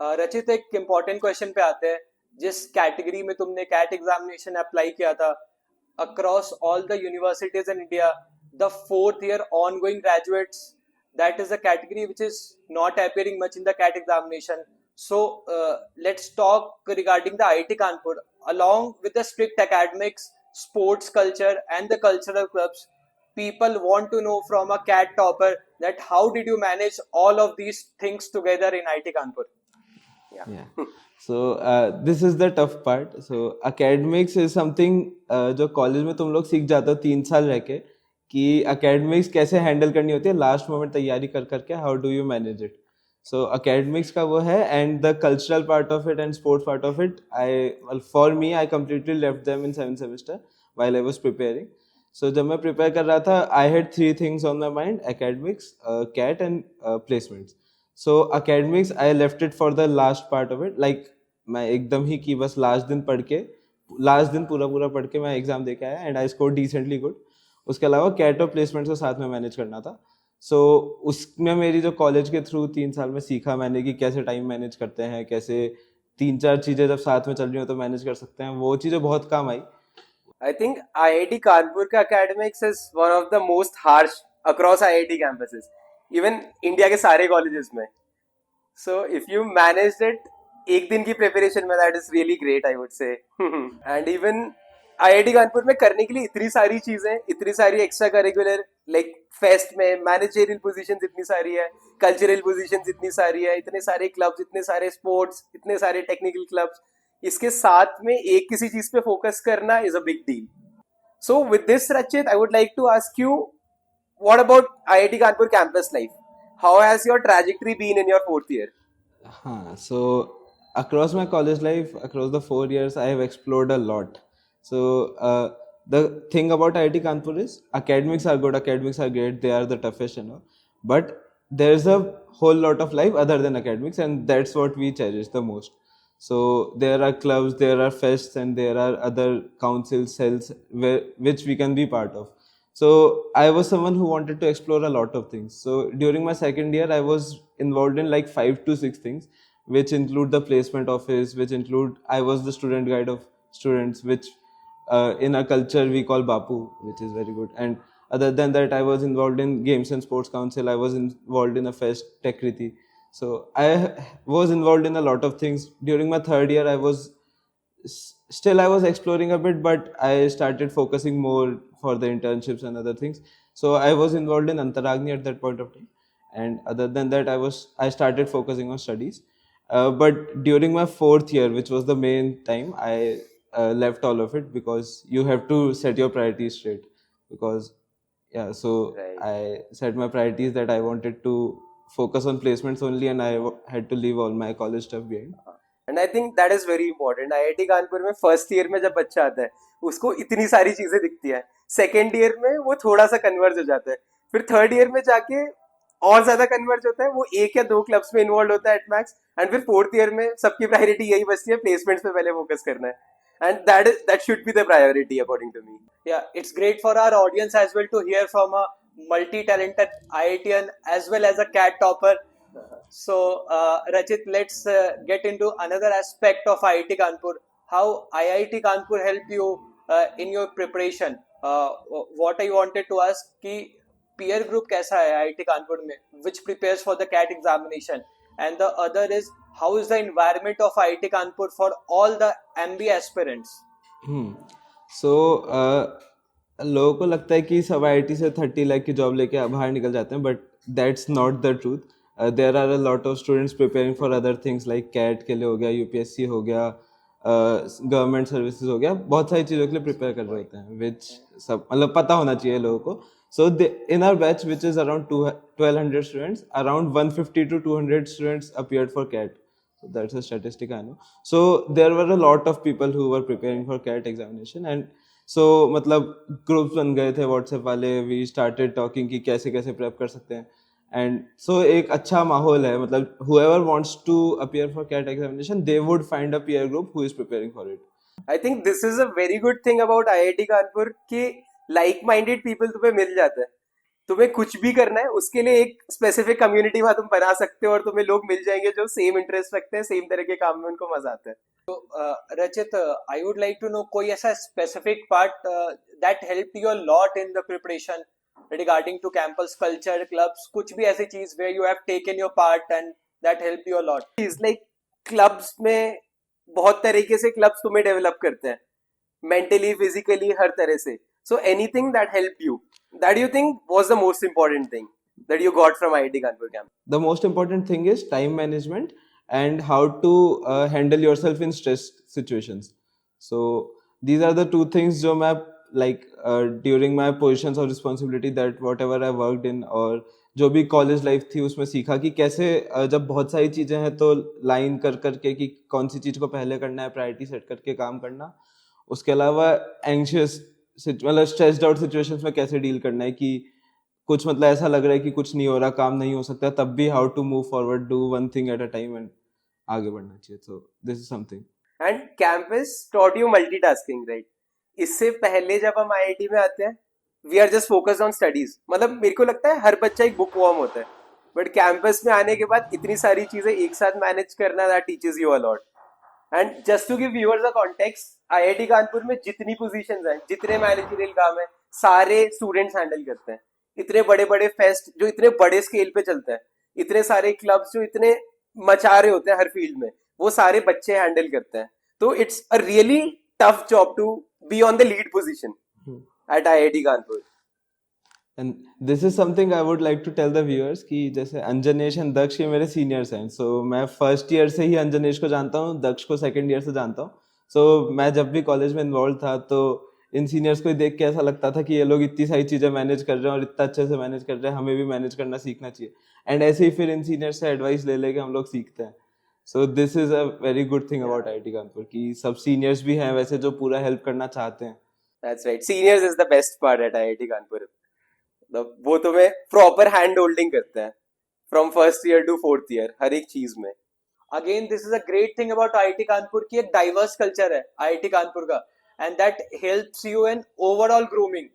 रचित, एक important question पे आते हैं। जिस कैटेगरी में तुमने कैट एग्जामिनेशन अप्लाई किया था, across all the universities in India, the fourth year ongoing graduates, that is a category which is not appearing much in the CAT examination. So let's talk regarding the IIT Kanpur. Along with the strict academics, sports culture, and the cultural clubs, people want to know from a CAT topper that how did you manage all of these things together in IIT Kanpur? Yeah. Yeah. So this is the tough part. So academics is something जो college में तुम लोग सीख जाते हो 3 साल रह के कि academics कैसे हैंडल करनी होती है लास्ट मोमेंट तैयारी कर करके how do you manage it. So academics का वो है and the cultural part of it and sports part of it I for me I completely left them in 7th semester while I was preparing. So जब मैं prepare कर रहा था I had 3 things on my mind: academics, CAT and placements. So academics I left it for the last part of it. Like मैं एकदम ही कि बस last दिन पूरा पूरा पढ़ के मैं एग्जाम दे के आया and I score decently good. उसके अलावा कैट और प्लेसमेंट्स को साथ में मैनेज करना था. सो उसमें मेरी जो कॉलेज के थ्रू 3 साल में सीखा मैंने कि कैसे टाइम मैनेज करते हैं, कैसे 3-4 चीज़ें जब साथ में चल रही हो तो मैनेज कर सकते हैं, वो चीज़ें बहुत काम आई. I think IIT Kanpur का academics is one of the most harsh across IIT campuses, even India के सारे colleges में. So if you managed it एक दिन की preparation में, that is really great, I would say. And even IIT Kanpur में करने के लिए इतनी सारी चीजें, इतनी सारी एक्स्ट्रा करिकुलर, लाइक फेस्ट में मैनेजरियल पोजीशंस इतनी सारी है, कल्चरल पोजीशंस इतनी सारी है, इतने सारे क्लब्स, इतने सारे स्पोर्ट्स, इतने सारे टेक्निकल क्लब्स, इसके साथ में एक किसी चीज पे फोकस करना is a big deal. So with this Rachit, I would like to ask you, what about IIT Kanpur campus life? How has your trajectory been in your fourth year? हाँ, so across my college life, across the 4 years, I have explored a lot. So the thing about IIT Kanpur is academics are good, academics are great, they are the toughest, but there's a whole lot of life other than academics, and that's what we cherish the most. So there are clubs, there are fests, and there are other council cells which we can be part of. So I was someone who wanted to explore a lot of things. So during my second year, I was involved in like 5 to 6 things, which include the placement office, which include I was the student guide of students, which in our culture we call Bapu, which is very good. And other than that, I was involved in Games and Sports Council. I was involved in a fest, Tekriti. So I was involved in a lot of things. During my third year, still I was exploring a bit, but I started focusing more for the internships and other things. So I was involved in Antaragni at that point of time. And other than that, I started focusing on studies. But during my fourth year, which was the main time, I left all of it because you have to set your priorities straight. Because so Right. I set my priorities that I wanted to focus on placements only, and I had to leave all my college stuff behind. And I think that is very important. IIT Kanpur में first year में जब बच्चा आता है, उसको इतनी सारी चीजें दिखती है. सेकेंड ईयर में वो थोड़ा सा कन्वर्ज हो जाता है, फिर थर्ड ईयर में जाके और ज्यादा कन्वर्ज होता है, वो 1 या 2 क्लब्स में इन्वॉल्व होता है एट मैक्स. एंड फिर फोर्थ ईयर में सबकी प्रायोरिटी यही बचती है, प्लेसमेंट्स पे पहले फोकस करना है. And that should be the priority according to me. Yeah, it's great for our audience as well to hear from a multi-talented IITian as well as a CAT topper. So, Rachit, let's get into another aspect of IIT Kanpur. How IIT Kanpur helped you in your preparation? What I wanted to ask कि peer group कैसा है IIT Kanpur में, which prepares for the CAT examination, and the other is how is the environment of IIT Kanpur for all the MBA aspirants? सो लोगों को लगता है कि सब IIT से 30 लाख की जॉब लेके बाहर निकल जाते हैं, but that's not the truth. There are a lot of students preparing for other things like CAT के लिए हो गया, यूपीएससी हो गया, गवर्नमेंट सर्विसेज हो गया, बहुत सारी चीज़ों के लिए प्रिपेयर कर रहे होते हैं, विच सब मतलब पता होना चाहिए लोगों को. So in our batch which is around 1200 students, around 150 to 200 students appeared for CAT. So that's a statistic I know. So there were a lot of people who were preparing for CAT examination, and so मतलब groups बन गए थे WhatsApp वाले. We started talking कि कैसे कैसे prep कर सकते हैं, एंड सो एक अच्छा माहौल है. मतलब whoever wants to appear for CAT examination, they would find a peer group who is preparing for it. I think this is a very good thing about IIT Kanpur कि like minded people तुम्हें मिल जाते हैं. तुम्हें कुछ भी करना है उसके लिए एक स्पेसिफिक कम्युनिटी वहां तुम बना सकते हो और तुम्हें लोग मिल जाएंगे जो सेम इंटरेस्ट रखते हैं, सेम तरह के काम में उनको मजा आता है. Rachit, I would like to know कोई ऐसा specific part that helped you a lot in the preparation regarding to campus culture, clubs, कुछ भी ऐसी चीज where you have taken your part and that helped you a lot. Is like clubs में बहुत तरीके से क्लब्स तुम्हें develop करते हैं, मेंटली, फिजिकली, हर तरह से. So anything that help you, that you think was the most important thing that you got from IIT Kanpur camp? The most important thing is time management and how to handle yourself in stress situations. So these are the two things जो मैं like during my positions of responsibility that whatever I worked in और जो भी college life थी उसमें सीखा कि कैसे जब बहुत सारी चीज़ें हैं तो लाइन कर करके कि कौन सी चीज़ को पहले करना है, प्रायोरिटी सेट करके काम करना. उसके अलावा एंग्शियस मतलब स्ट्रेस्ड आउट सिचुएशंस में कैसे डील करना है कि कुछ मतलब ऐसा लग रहा है कि कुछ नहीं हो रहा, काम नहीं हो सकता, तब भी how to move forward, do one thing at a time and आगे बढ़ना चाहिए. So this is something. And campus taught you multitasking, right? इससे पहले जब हम IIT में आते हैं we are just focused on studies. मतलब मेरे को लगता है हर बच्चा एक बुक वॉर्म होता है, बट कैंपस में आने के बाद इतनी सारी चीजें एक साथ मैनेज करना, that teaches you a lot. And just to give viewers a context, IIT Kanpur में जितनी पोजीशंस हैं, जितने मैनेजरियल काम है, सारे स्टूडेंट्स हैंडल करते हैं. इतने बड़े बड़े फेस्ट जो इतने बड़े स्केल पे चलते हैं, इतने सारे क्लब्स जो इतने मचा रहे होते हैं हर फील्ड में, वो सारे बच्चे हैंडल करते हैं. तो it's a really tough job to be on the lead position at IIT Kanpur. And this is something I would like to tell the viewers कि जैसे अंजनेश एंड दक्ष ये मेरे सीनियर्स हैं. सो मैं फर्स्ट ईयर से ही अंजनेश को जानता हूँ, दक्ष को सेकंड ईयर से जानता हूँ. सो मैं जब भी कॉलेज में इन्वॉल्व था तो इन सीनियर्स को देख के ऐसा लगता था कि ये लोग इतनी सारी चीज़ें मैनेज कर रहे हैं और इतना अच्छे से मैनेज कर रहे हैं, हमें भी मैनेज करना सीखना चाहिए. एंड ऐसे ही फिर इन सीनियर्स से एडवाइस ले लेके हम लोग सीखते हैं. सो this is a very good thing about IIT Kanpur कि सब सीनियर्स भी हैं वैसे जो पूरा हेल्प करना चाहते हैं. That's right. Seniors is the best part at IIT Kanpur. वो तुम्हें प्रॉपर हैंड होल्डिंग करते हैं from first year to fourth year हर एक चीज में. Again, this is a great thing about IIT Kanpur की एक diverse culture है IIT कानपुर का, and that helps you in overall grooming.